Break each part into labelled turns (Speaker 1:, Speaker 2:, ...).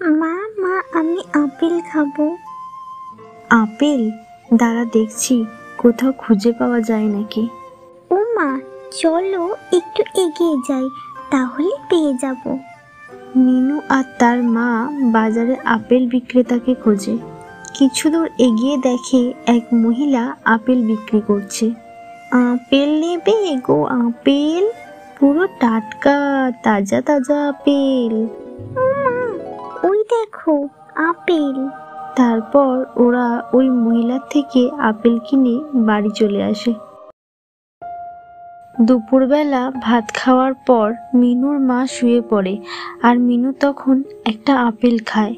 Speaker 1: মা মা আমি আপেল খাবো।
Speaker 2: আপেল? দাঁড়া দেখছি কোথাও খুঁজে পাওয়া যায় নাকি।
Speaker 1: ও মা, চলো একটু এগিয়ে যাই, তাহলে পেয়ে যাব।
Speaker 2: মিনু আর তার মা বাজারে আপেল বিক্রেতাকে খোঁজে। কিছু দূর এগিয়ে দেখে এক মহিলা আপেল বিক্রি করছে। আপেল নেবে গো আপেল, পুরো টাটকা তাজা তাজা আপেল।
Speaker 1: ও মা, ওই দেখো আপেল।
Speaker 2: তারপর ওরা ওই মহিলার থেকে আপেল কিনে বাড়ি চলে আসে। দুপুরবেলা ভাত খাওয়ার পর মিনুর মা শুয়ে পড়ে, আর মিনু তখন একটা আপেল খায়।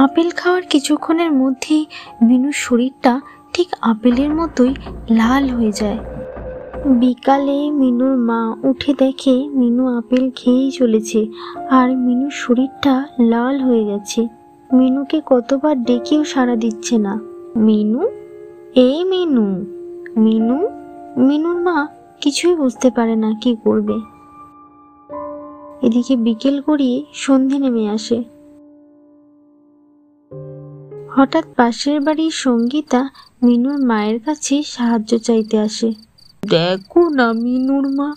Speaker 2: আপেল খাওয়ার কিছুক্ষণের মধ্যেই মিনুর শরীরটা ঠিক আপেলের মতোই লাল হয়ে যায়। বিকালে মিনুর মা উঠে দেখে মিনু আপেল খেয়েই চলেছে, আর মিনুর শরীরটা লাল হয়ে গেছে। মিনুকে কতবার ডেকেও সাড়া দিচ্ছে না। মিনু, এই মিনু, মিনু। মিনুর মা কিছুই বুঝতে পারে না কি করবে। এদিকে বিকেল গড়িয়ে সন্ধে নেমে আসে। হঠাৎ পাশের বাড়ির সঙ্গীতা মিনুর মায়ের কাছে সাহায্য চাইতে আসে। দেখো না মিনুর মা,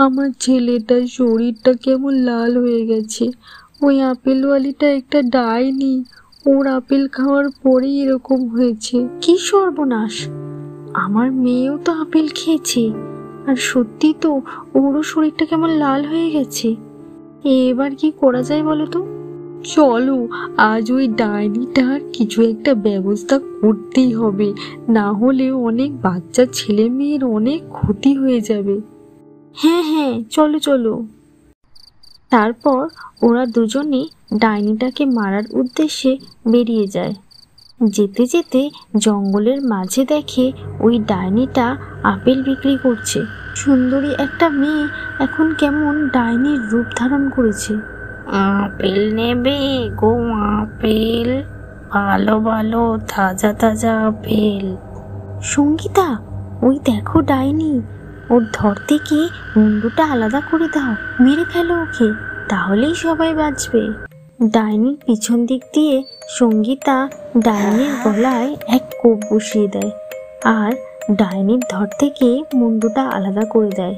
Speaker 2: আমার ছেলেটার শরীরটা কেমন লাল হয়ে গেছে। ওই আপেলওয়ালিটা একটা ডাইনি, ওর আপেল খাওয়ার পরেই এরকম হয়েছে। কি সর্বনাশ! আমার মেয়েও তো আপেল খেয়েছে, আর সত্যি তো ওরও শরীরটা কেমন লাল হয়ে গেছে। এবার কি করা যায় বলো তো? চলো আজ ওই ডাইনিটার কিছু একটা ব্যবস্থা করতেই হবে, না হলে অনেক বাচ্চা ছেলে মেয়ের অনেক ক্ষতি হয়ে যাবে। হ্যাঁ হ্যাঁ, চলো চলো। তারপর ওরা দুজনে ডাইনিটাকে মারার উদ্দেশ্যে বেরিয়ে যায়। যেতে যেতে জঙ্গলের মাঝে দেখে ওই ডাইনিটা আপেল বিক্রি করছে। সুন্দরী একটা মেয়ে এখন কেমন ডাইনির রূপ ধারণ করেছে। আপেল নেবে গো আপেল, ভালো ভালো তাজা তাজা আপেল। সঙ্গীতা, ওই দেখো ডাইনি, ওর ধর থেকে মুন্ডুটা আলাদা করে দাও, মেরে ফেলো ওকে, তাহলেই সবাই বাঁচবে। ডাইনির পিছন দিক দিয়ে সঙ্গীতা ডাইনির গলায় এক কোপ বসিয়ে দেয়, আর ডাইনির ধর থেকে মুন্ডুটা আলাদা করে দেয়।